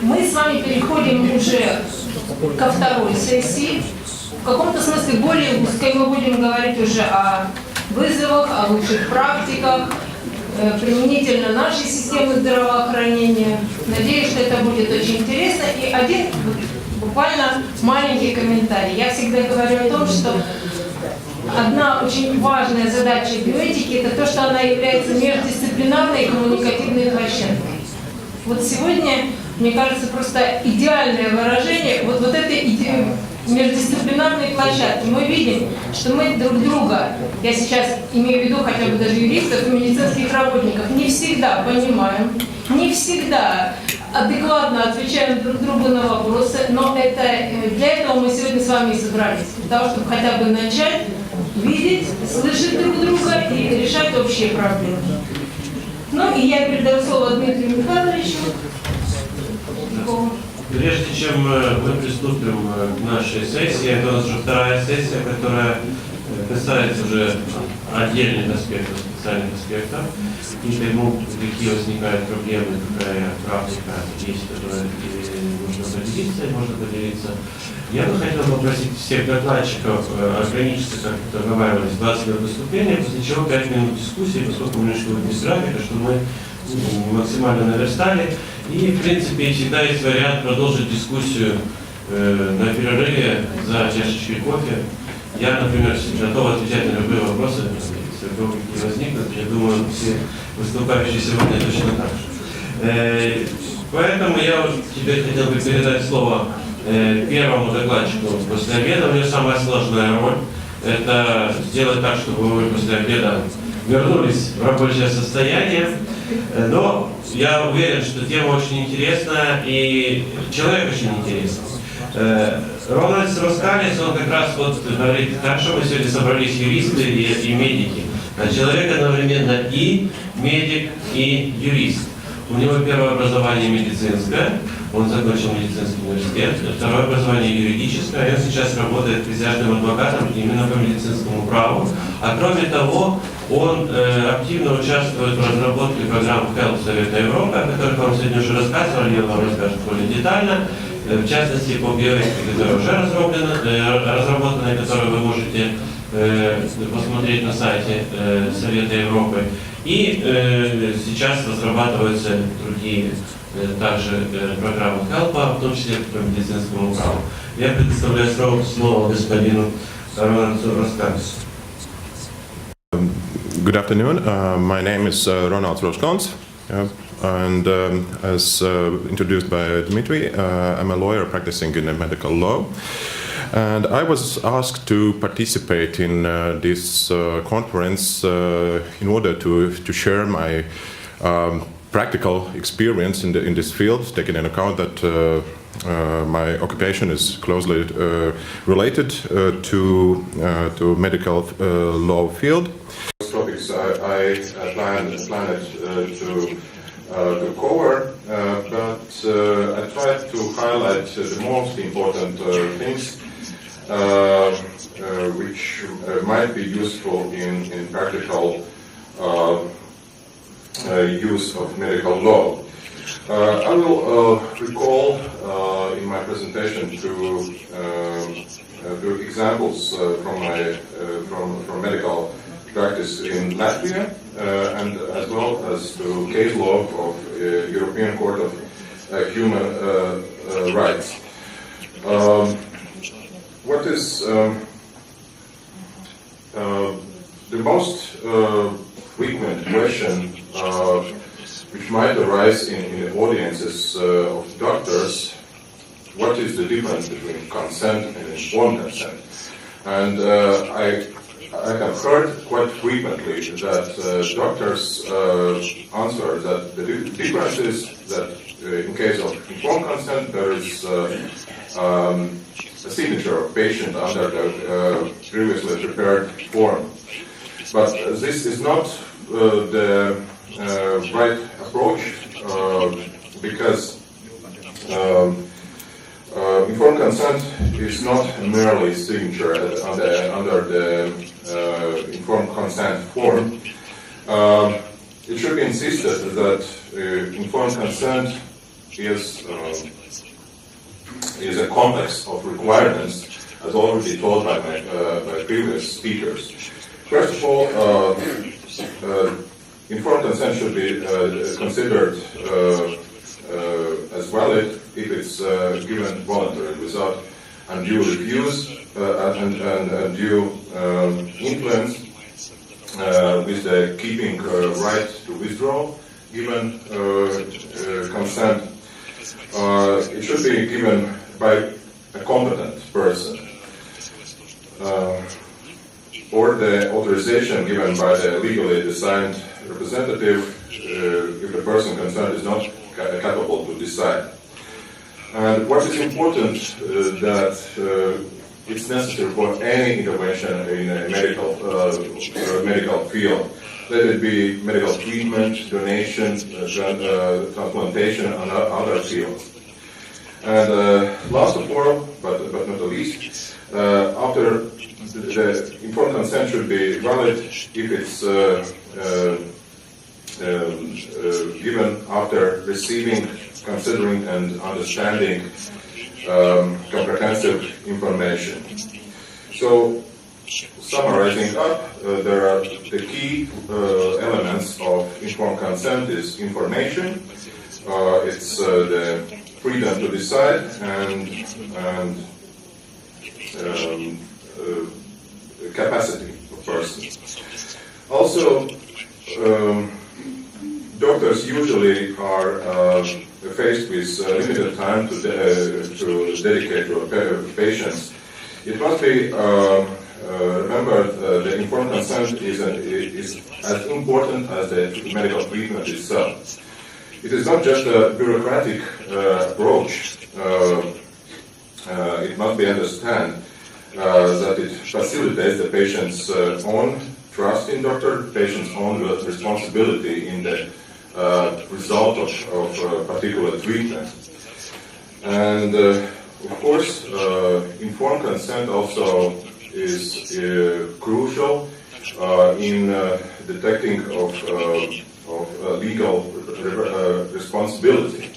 Мы с вами переходим уже ко второй сессии. В каком-то смысле более узкой мы будем говорить уже о вызовах, о лучших практиках, применительно нашей системы здравоохранения. Надеюсь, что это будет очень интересно. И один буквально маленький комментарий. Я всегда говорю о том, что одна очень важная задача биоэтики – это то, что она является междисциплинарной и коммуникативной площадкой. Вот сегодня, мне кажется, просто идеальное выражение вот этой междисциплинарной площадки. Мы видим, что мы друг друга, я сейчас имею в виду хотя бы даже юристов и медицинских работников, не всегда понимаем, не всегда адекватно отвечаем друг другу на вопросы, но для этого мы сегодня с вами и собрались, для того, чтобы хотя бы начать видеть, слышать друг друга и решать общие проблемы. Ну и я передаю слово Дмитрию Михайловичу. Прежде чем мы приступим к нашей сессии, это у нас уже вторая сессия, которая касается уже отдельных аспектов, специальных аспектов, и тому, какие возникают проблемы, какая практика есть, которая нужно поделиться и можно поделиться. Я бы хотел попросить всех докладчиков ограничиться, как договаривались, 20 минут выступления, после чего 5 минут дискуссии, поскольку мы решили без графика, что мы максимально наверстали. И, в принципе, всегда есть вариант продолжить дискуссию на перерыве за чашечкой кофе. Я, например, готов отвечать на любые вопросы, если вдруг какие возникнут. Я думаю, все выступающие сегодня точно так же. Поэтому я тебе хотел бы передать слово первому докладчику после обеда. У него самая сложная роль – это сделать так, чтобы вы после обеда вернулись в рабочее состояние. Но я уверен, что тема очень интересная и человек очень интересный. Розкалнс, он как раз говорит, хорошо, мы сегодня собрались юристы и медики. А человек одновременно и медик, и юрист. У него первое образование медицинское, он закончил медицинский университет, второе образование юридическое, и он сейчас работает присяжным адвокатом именно по медицинскому праву. А кроме того, он активно участвует в разработке программ HELP Совета Европы, о которых вам сегодня уже рассказывал, я вам расскажу более детально, в частности по биоэтике, которая уже разработана, и которую вы можете посмотреть на сайте Совета Европы. И сейчас разрабатываются другие также программы HELP, в том числе по медицинскому праву. Я предоставляю слово господину Розкалнсу. Good afternoon. My name is Rozkалнс, and as introduced by Dmitry, I'm a lawyer practicing in medical law. And I was asked to participate in this conference in order to share my practical experience in this field, taking into account that my occupation is closely related to medical law field. Topics I planned to cover, but I tried to highlight the most important things which might be useful in practical use of medical law. I will recall in my presentation two examples from medical practice in Latvia, and as well as to case law of European Court of Human Rights. What is the most frequent question which might arise in the audiences of doctors? What is the difference between consent and informed consent? And I have heard quite frequently that doctors answer that the difference is that in case of informed consent there is a signature of patient under the previously prepared form. But this is not the right approach because informed consent is not merely signature under the informed consent form. It should be insisted that informed consent is a complex of requirements, as already told by my previous speakers. First of all, informed consent should be considered as valid if it's given voluntarily, without undue reviews and undue influence, with the keeping right to withdraw given consent. It should be given by a competent person, or the authorization given by the legally designed representative if the person concerned is not capable to decide. And what is important that it's necessary for any intervention in a medical field. Let it be medical treatment, donation, transplantation, and other fields. And last of all, but not the least, after the informed consent should be valid if it's given after receiving, considering, and understanding comprehensive information. So, summarizing up, there are the key elements of informed consent is information, it's the freedom to decide, and capacity of persons. Also, doctors usually are faced with limited time to dedicate to patients. It must be remembered the informed consent is as important as the medical treatment itself. It is not just a bureaucratic approach. It must be understood that it facilitates the patient's own trust in doctor, patient's own responsibility in the result of particular treatment. And of course, informed consent also is crucial in detecting of legal responsibility.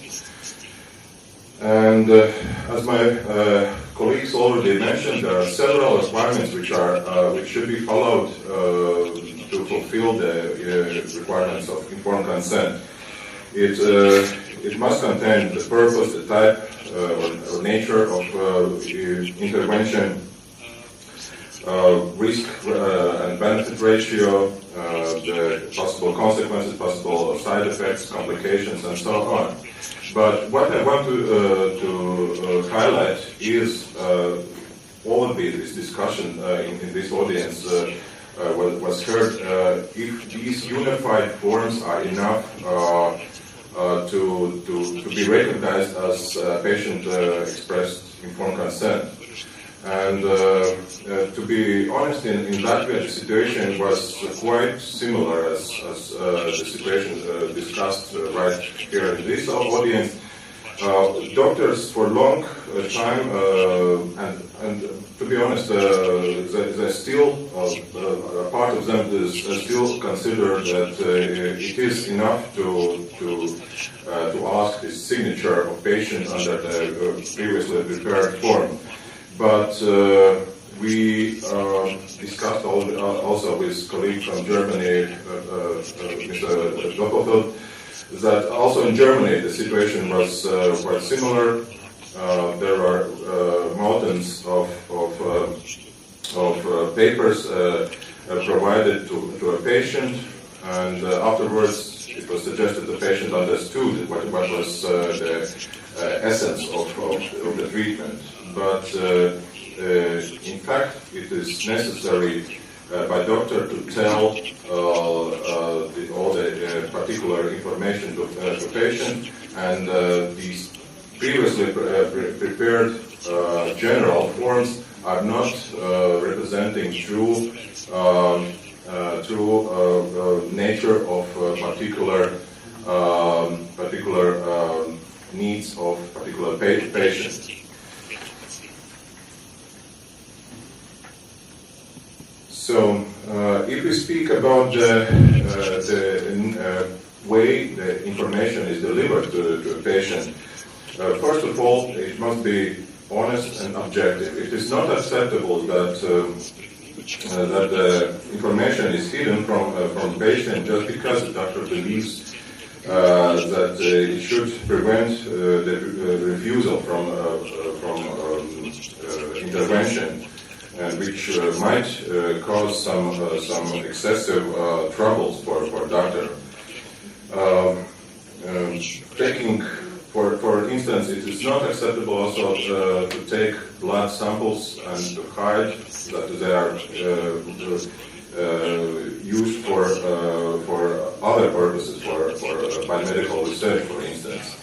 And as my colleagues already mentioned, there are several requirements which should be followed to fulfill the requirements of informed consent. It must contain the purpose, the type or nature of intervention, risk and benefit ratio, the possible consequences, possible side effects, complications, and so on. But what I want to highlight is all of this discussion in this audience was heard. If these unified forms are enough to be recognized as patient expressed informed consent. And to be honest, in Latvia, the situation was quite similar as the situation discussed right here in this audience. Doctors for a long time, and to be honest, they still, part of them is still consider that it is enough to ask the signature of patient under the previously prepared form. But we discussed also with colleague from Germany, Mr. Doppelfeld, that also in Germany the situation was quite similar. There are mountains of papers provided to a patient, and afterwards it was suggested the patient understood what was the essence of the treatment. But in fact, it is necessary by doctor to tell all the particular information to patient, and these previously prepared general forms are not representing true nature of particular needs of particular patients. So, if we speak about the way the information is delivered to a patient, First of all, it must be honest and objective. It is not acceptable that that the information is hidden from the patient just because the doctor believes that it should prevent the refusal from intervention, and which might cause some excessive troubles for doctor. Taking, for instance, it is not acceptable also to take blood samples and to hide that they are used for other purposes, for biomedical research, for instance.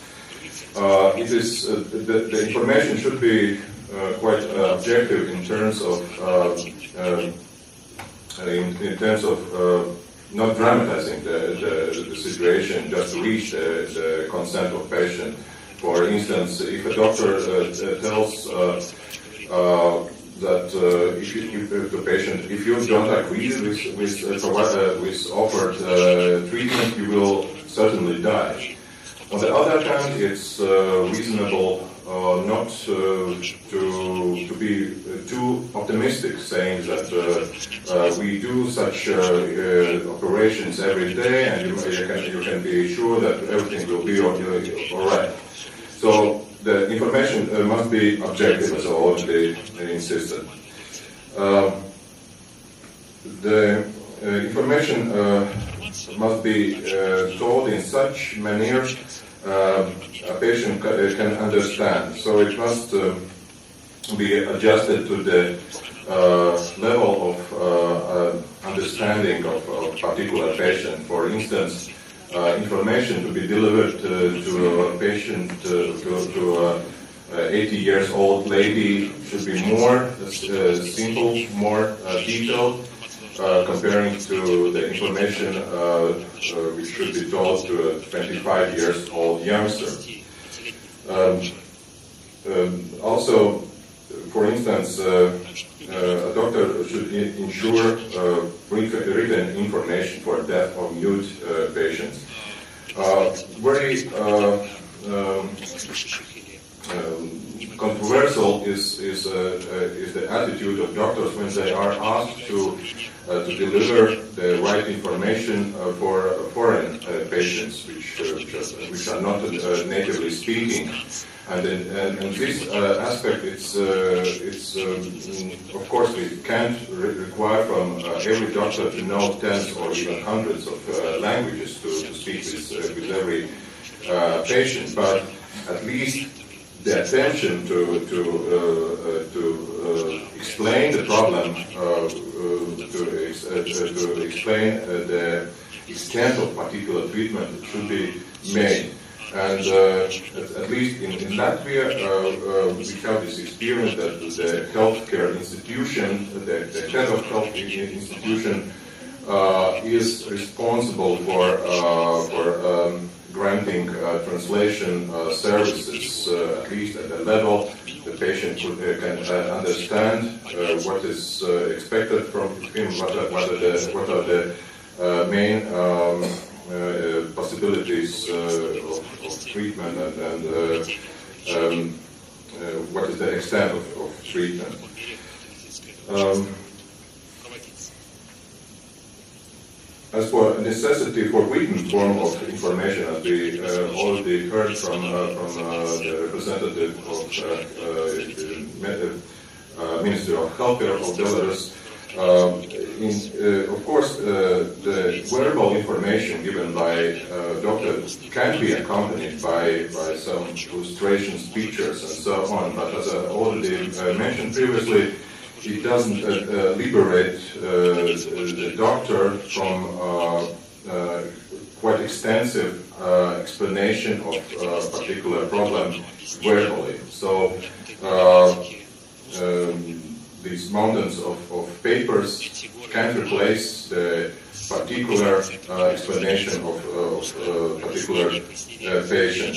It is the information should be quite objective in terms of not dramatizing the situation, just to reach the consent of patient. For instance, if a doctor tells that if the patient, if you don't agree with offered treatment, you will certainly die. On the other hand, it's reasonable not to be too optimistic, saying that we do such operations every day, and you can be sure that everything will be all right. So the information must be objective, as I already insisted. The information must be told in such manner a patient can understand. So it must be adjusted to the level of understanding of a particular patient. For instance, information to be delivered to a patient, to 80 years old lady should be more simple, more detailed, comparing to the information which should be told to a 25 years old youngster. Also, for instance, a doctor should ensure written information for deaf or mute patients. Very controversial is the attitude of doctors when they are asked to deliver the right information for foreign patients, which are not natively speaking. And in this aspect, it's of course we can't require from every doctor to know tens or even hundreds of languages to speak with every patient, but at least the attention to explain the problem, to explain the extent of particular treatment should be made. And at least in Latvia, we have this experience that the healthcare institution, the head of health institution, is responsible for granting translation services, at least at the level the patient can understand what is expected from him, what are the main possibilities of treatment and what is the extent of treatment. As for necessity for written form of information, as we already heard from the representative of the Ministry of Healthcare of Belarus, of course, the verbal information given by doctors can be accompanied by some illustrations, pictures, and so on. But as I already mentioned previously, it doesn't liberate the doctor from quite extensive explanation of a particular problem verbally. So these mountains of papers can't replace the particular explanation of a particular patient.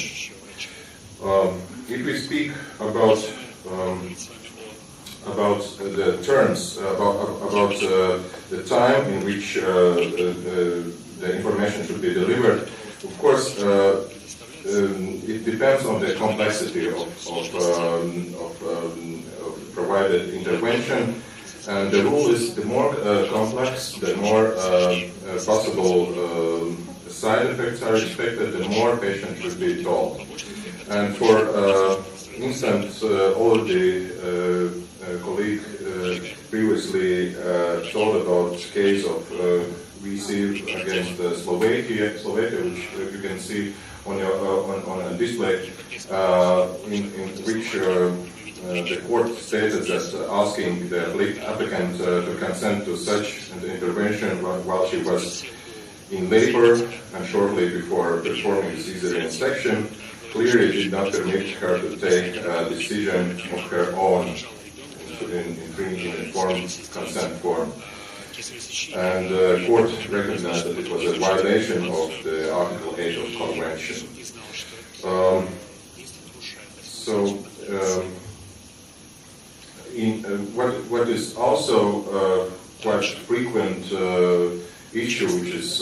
If we speak about the terms, about the time in which the information should be delivered, of course, it depends on the complexity of provided intervention. And the rule is the more complex, the more possible side effects are expected, the more patient should be told. And for instance, already colleague previously told about case of VC against Slovakia, which you can see on a display, in which the court stated that asking the applicant to consent to such an intervention while she was in labor and shortly before performing the cesarean section clearly did not permit her to take a decision of her own in informed consent form. And the court recognized that it was a violation of the Article 8 of Convention. What is also quite frequent issue, which is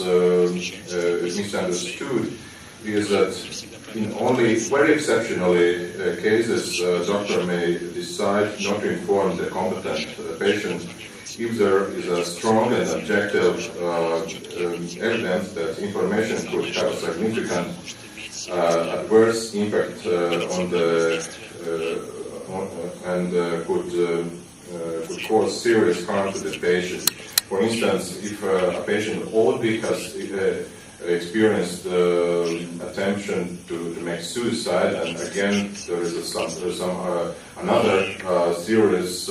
misunderstood, is that in only very exceptionally cases, doctor may decide not to inform the competent patient if there is a strong and objective evidence that information could have a significant adverse impact on the could cause serious harm to the patient. For instance, if a patient already has experienced attention to make suicide, and again there is another serious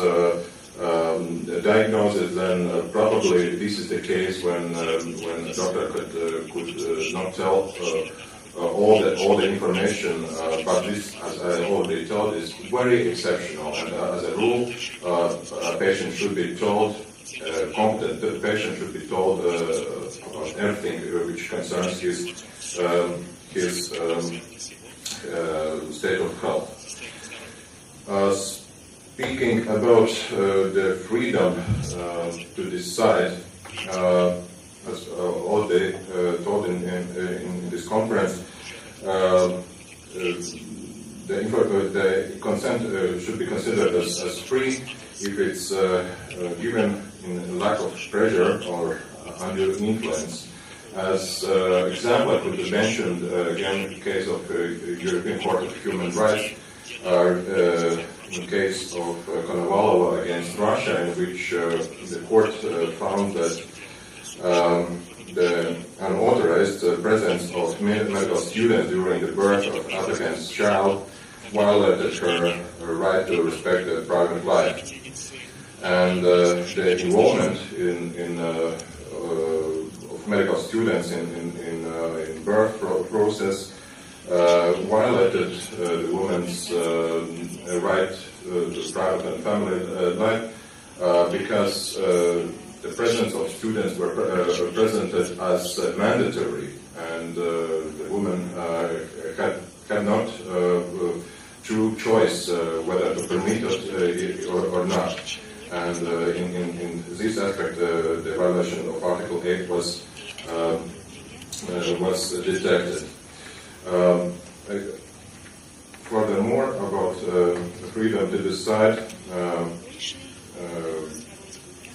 diagnosis, then probably this is the case when a doctor could not tell all the information, but this, as I already told, is very exceptional. And as a rule, a patient should be told, competent patient should be told about everything which concerns his state of health. Speaking about the freedom to decide, as already told in this conference, the consent should be considered as free if it's given in lack of pressure or under influence. As example, I could have mentioned again the case of European Court of Human Rights, in case of Konovalova against Russia, in which the court found that the unauthorized presence of medical students during the birth of applicant's child violated her right to respect their private life. And the involvement of medical students in birth process violated the woman's right to private and family life because the presence of students were presented as mandatory, and the woman had not true choice whether to permit it or not. And in this aspect, the violation of Article 8 was detected. Furthermore, about the freedom to decide,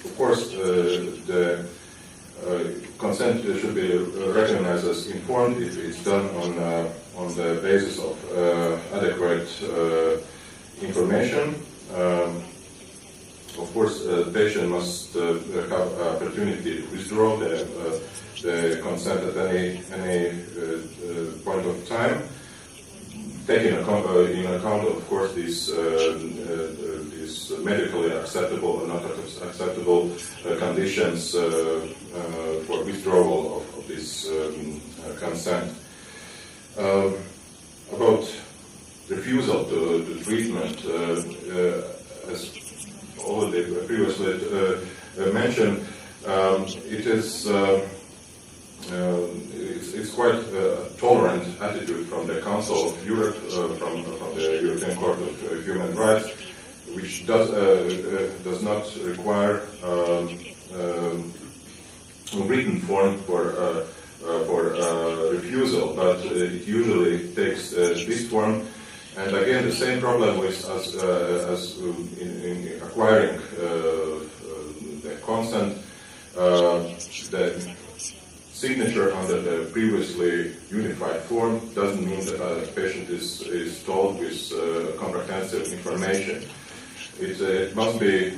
of course, the consent should be recognized as informed if it's done on the basis of adequate information. Of course, the patient must have opportunity to withdraw the consent at any point of time, taking in account, of course, these medically acceptable or not acceptable conditions for withdrawal of this consent. About refusal to treatment, as already previously mentioned, it is it's quite a tolerant attitude from the Council of Europe, from the European Court of Human Rights, which does not require written form for refusal, but it usually takes this form. And again, the same problem with as in acquiring the consent. The signature under the previously unified form doesn't mean that a patient is told with comprehensive information. It must be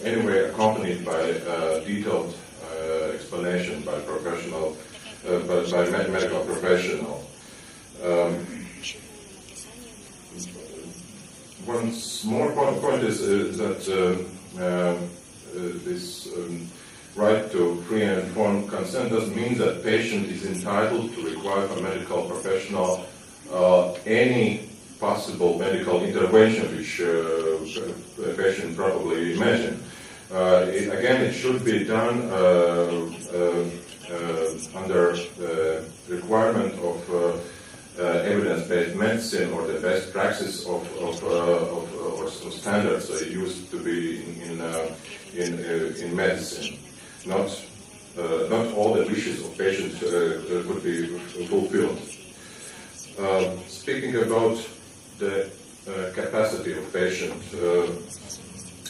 anyway accompanied by a detailed explanation by professional, by medical professional. One small point is that this right to free and informed consent doesn't mean that patient is entitled to require from medical professional any possible medical intervention which the patient probably imagined. Again, it should be done under the requirement of evidence-based medicine or the best practice of standards used to be in medicine. Not all the wishes of patients could be fulfilled. Speaking about the capacity of patient,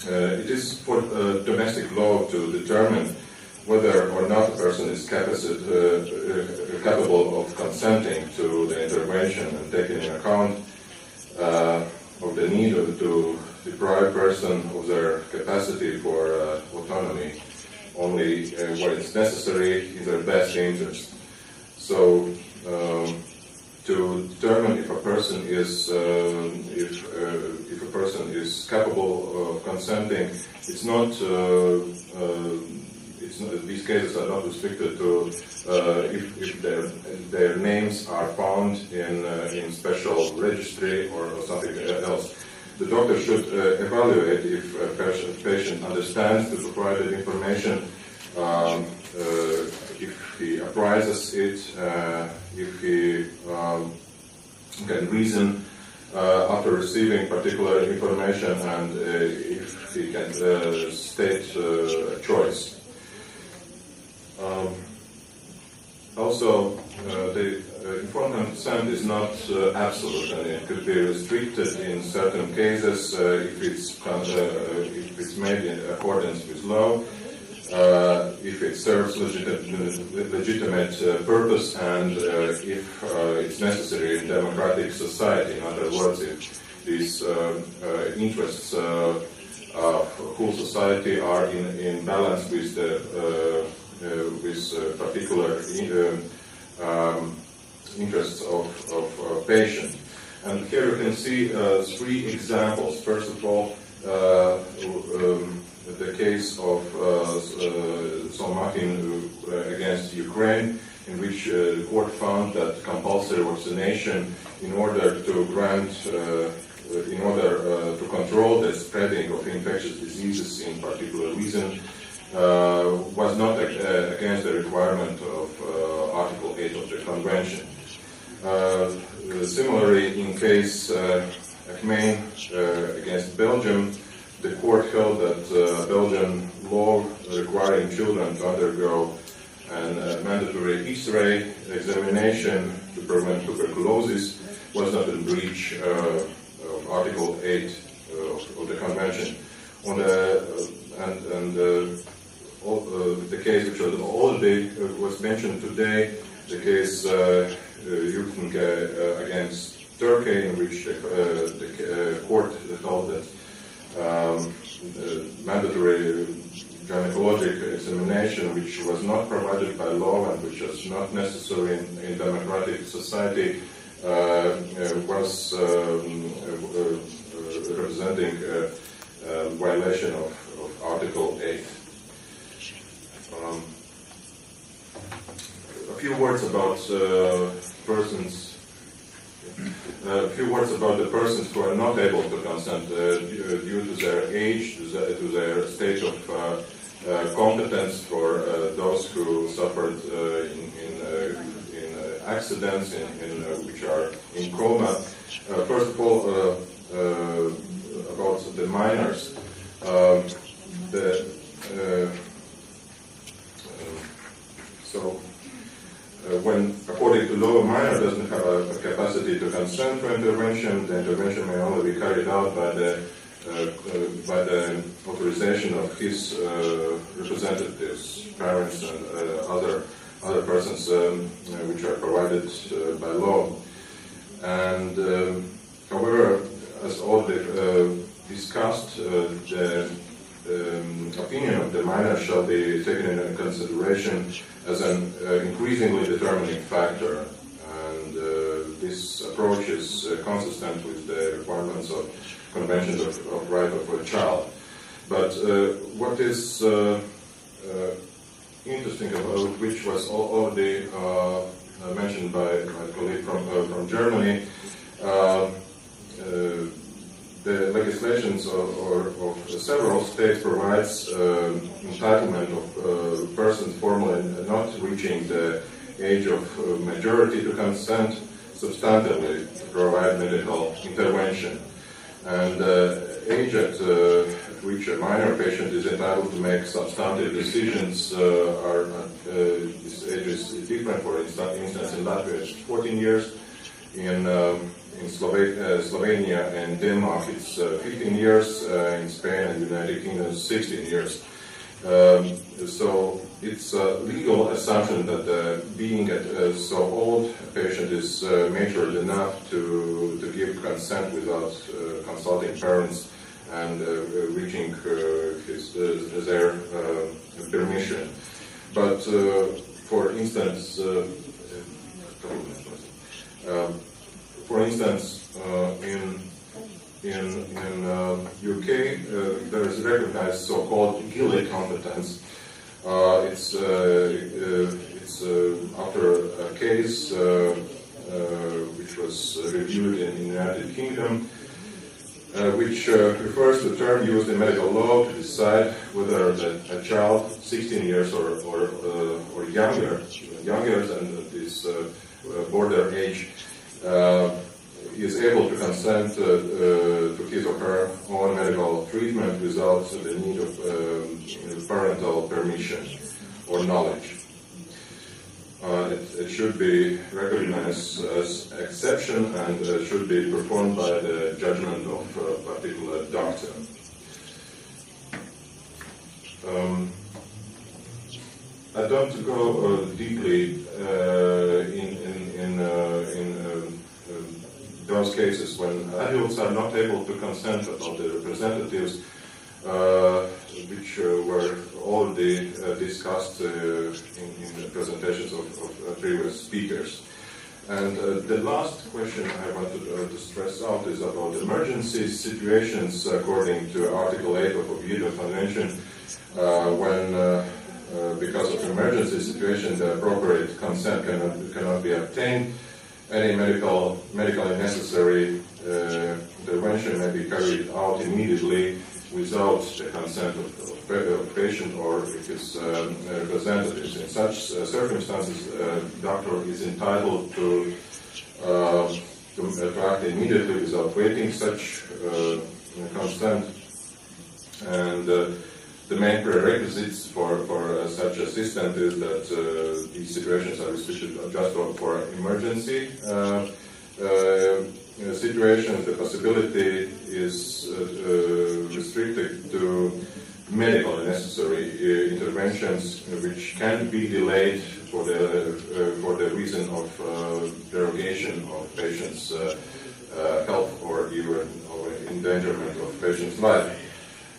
it is for domestic law to determine whether or not a person is capable of consenting to the intervention and taking into account of the need to deprive a person of their capacity for autonomy only when it's necessary in their best interest. So, to determine if a person is capable of consenting, it's not. These cases are not restricted to if their names are found in special registry or something else. The doctor should evaluate if a patient understands the provided information, if he apprises it, if he can reason after receiving particular information, and if he can state a choice. Also, the informed consent is not absolute, and it could be restricted in certain cases if it's made in accordance with law, if it serves legitimate purpose, and if it's necessary in democratic society. In other words, if these interests of whole society are in balance with the particular interests of patient. And here you can see 3 examples. First of all, the case of Solmakin against Ukraine, in which the court found that compulsory vaccination, in order to control the spreading of infectious diseases in particular region, was not against the requirement of Article 8 of the Convention. Similarly, in case Achmain against Belgium, the court held that Belgian law requiring children to undergo a mandatory X-ray examination to prevent tuberculosis was not in breach of Article 8 of the Convention. The case which was mentioned today, the case Yurtink against Turkey, in which the court held that mandatory gynecologic examination, which was not provided by law and which was not necessary in democratic society, was representing a violation of Article 8. A few words about the persons who are not able to consent due to their age, to their state of competence, for those who suffered in accidents, which are in coma. First of all, about the minors. when, according to law, a minor doesn't have a capacity to consent to intervention, the intervention may only be carried out by the authorization of his representatives, parents, and other persons which are provided by law. And however, as already discussed, the opinion of the minor shall be taken into consideration as an increasingly determining factor, and this approach is consistent with the requirements of Convention of Right of a Child. But what is interesting about, which was already mentioned by my colleague from Germany, the legislations of several states provides entitlement of persons formally not reaching the age of majority to consent substantively to provide medical intervention. And age at which a minor patient is entitled to make substantive decisions this age is different. For instance, in Latvia it's 14 years, in Slovenia and Denmark it's 15 years, in Spain and United Kingdom 16 years. So it's a legal assumption that being so old, a patient is matured enough to give consent without consulting parents and reaching their permission. But for instance, in UK, there is recognized so-called Gilly competence. It's after a case which was reviewed in the United Kingdom, which refers to the term used in medical law to decide whether a child 16 years or younger than this border age is able to consent to his or her own medical treatment without the need of parental permission or knowledge. It should be recognized as exception and should be performed by the judgment of a particular doctor. I don't go deeply in those cases when adults are not able to consent about the representatives, which were already discussed in the presentations of previous speakers. And the last question I wanted to stress out is about emergency situations according to Article 8 of Oviedo Convention, when because of emergency situation the appropriate consent cannot be obtained. Any medically necessary intervention may be carried out immediately without the consent of patient or his representatives. In such circumstances, the doctor is entitled to act immediately without waiting such consent. And the main prerequisites for such assistance is that these situations are restricted just for emergency situations. The possibility is restricted to medically necessary interventions which can be delayed for the reason of derogation of patient's health or even endangerment of patient's life.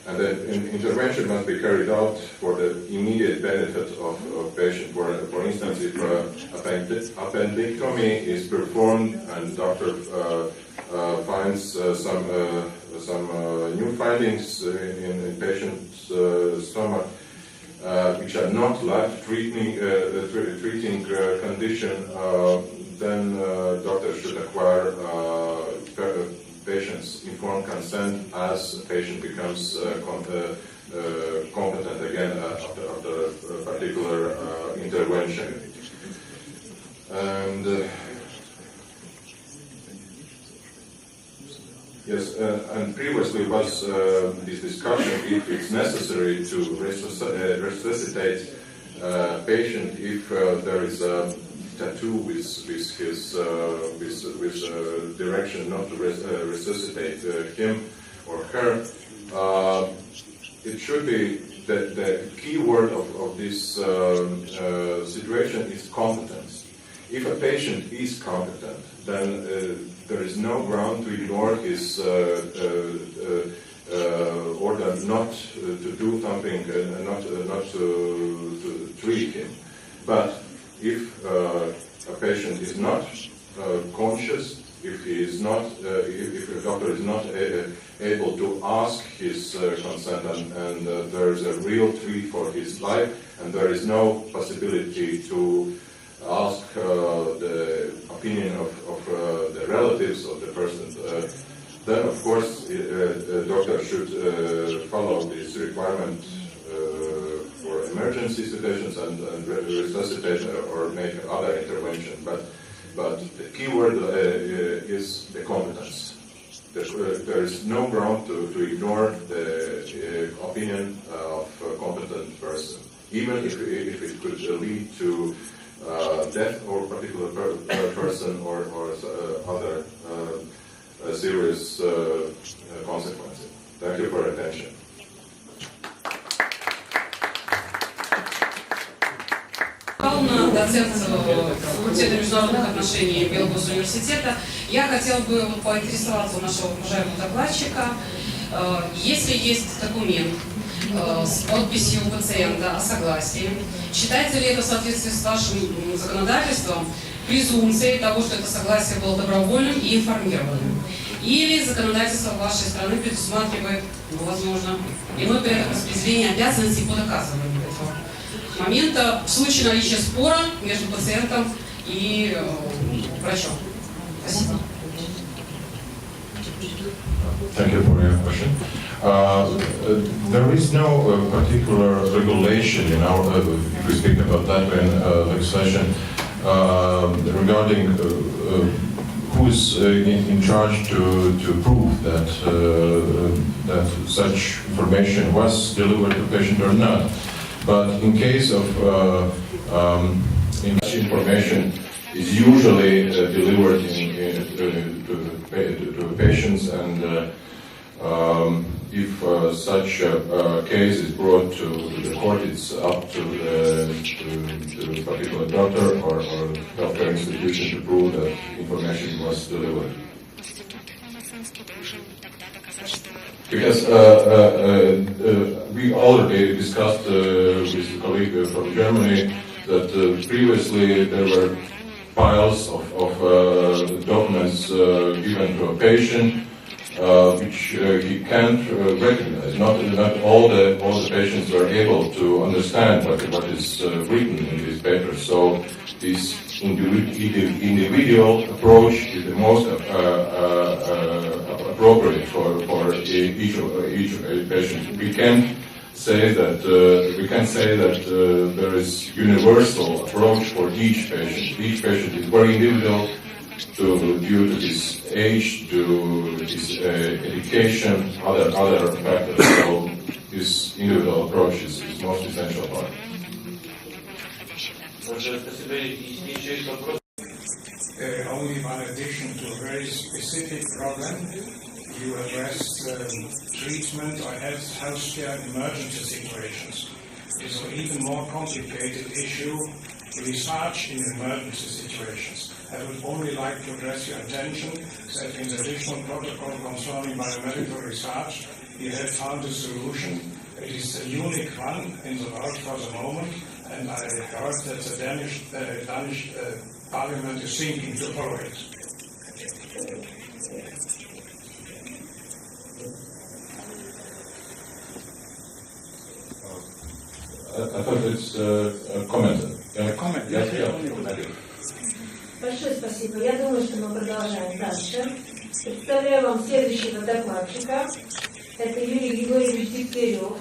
And then intervention must be carried out for the immediate benefit of patient. For instance, if appendectomy is performed and doctor finds some new findings in patient's stomach which are not life-threatening condition, then doctor should acquire patient's informed consent as the patient becomes competent again after a particular intervention. And yes, and previously was this discussion if it's necessary to resuscitate patient if there is a tattoo with his direction not to resuscitate him or her. It should be that the key word of this situation is competence. If a patient is competent, then there is no ground to ignore his order not to do something and not to treat him. But if a patient is not conscious, if he is not, if the doctor is not able to ask his consent, and there is a real threat for his life, and there is no possibility to ask the opinion of the relatives of the person, then of course the doctor should follow this requirement for emergency situations and resuscitate or make other intervention. But the key word is the competence. There is no ground to ignore the opinion of a competent person, even if it could lead to death or particular person or other serious consequences. Thank you for your attention. Доцент факультета международных отношений Белгородского университета. Я хотела бы поинтересоваться у нашего уважаемого докладчика, если есть документ с подписью пациента о согласии, считается ли это в соответствии с вашим законодательством презумпцией того, что это согласие было добровольным и информированным? Или законодательство вашей страны предусматривает, возможно, иной порядок распределения обязанностей по доказыванию этого момента в случае наличия спора между пациентом и врачом? Спасибо. Thank you for your question. There is no particular regulation in our, if we speak about that in legislation, regarding who is in charge to prove that that such information was delivered to the patient or not. But in case of information is usually delivered to patients, and if such a case is brought to the court, it's up to the particular doctor or healthcare institution to prove that information was delivered. Because we already discussed with a colleague from Germany that previously there were piles of documents given to a patient which he can't recognize. Not all the patients were able to understand what is written in these papers. So this individual approach is the most appropriate for each patient. We can say that there is universal approach for each patient. Each patient is very individual due to his age, to his education, other factors. So this individual approach is most essential part. Only one addition to a very specific problem. You addressed treatment or healthcare emergency situations. It's an even more complicated issue, research in emergency situations. I would only like to address your attention that in the additional protocol concerning biomedical research, we have found a solution. It is a unique one in the world for the moment, and I heard that the Danish Parliament is thinking to follow it. I thought it's a comment. Comment? Yes. Большое спасибо. Я думаю, что мы продолжаем дальше. Представляю вам следующего докладчика. Это Юрий Григорьевич Дегтярев.